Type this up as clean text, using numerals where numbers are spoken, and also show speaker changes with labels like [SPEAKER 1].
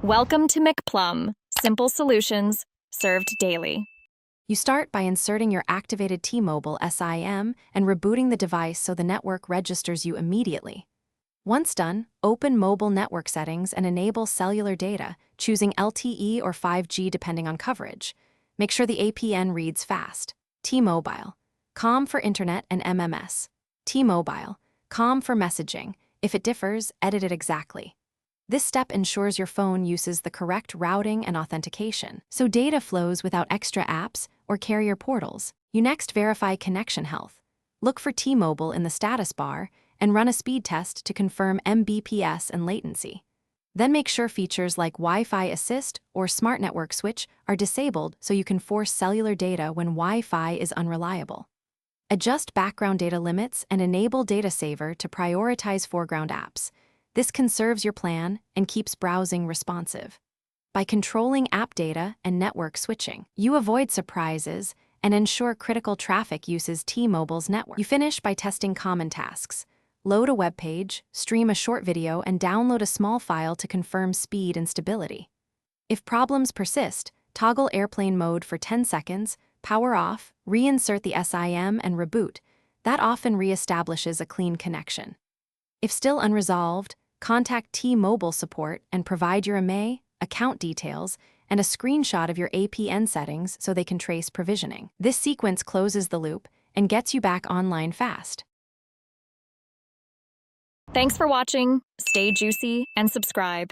[SPEAKER 1] Welcome to McPlum, simple solutions served daily.
[SPEAKER 2] You start by inserting your activated T-Mobile SIM and rebooting the device so the network registers you immediately. Once done, open mobile network settings and enable cellular data, choosing LTE or 5G depending on coverage. Make sure the APN reads fast. T-Mobile, COM for Internet and MMS. T-Mobile, COM for messaging. If it differs, edit it exactly. This step ensures your phone uses the correct routing and authentication, so data flows without extra apps or carrier portals. You next verify connection health. Look for T-Mobile in the status bar and run a speed test to confirm Mbps and latency. Then make sure features like Wi-Fi Assist or Smart Network Switch are disabled so you can force cellular data when Wi-Fi is unreliable. Adjust background data limits and enable Data Saver to prioritize foreground apps. This conserves your plan and keeps browsing responsive. By controlling app data and network switching, you avoid surprises and ensure critical traffic uses T-Mobile's network. You finish by testing common tasks. Load a web page, stream a short video, and download a small file to confirm speed and stability. If problems persist, toggle airplane mode for 10 seconds, power off, reinsert the SIM, and reboot. That often reestablishes a clean connection. If still unresolved, contact T-Mobile support and provide your IMEI, account details, and a screenshot of your APN settings so they can trace provisioning. This sequence closes the loop and gets you back online fast.
[SPEAKER 1] Thanks for watching. Stay juicy and subscribe.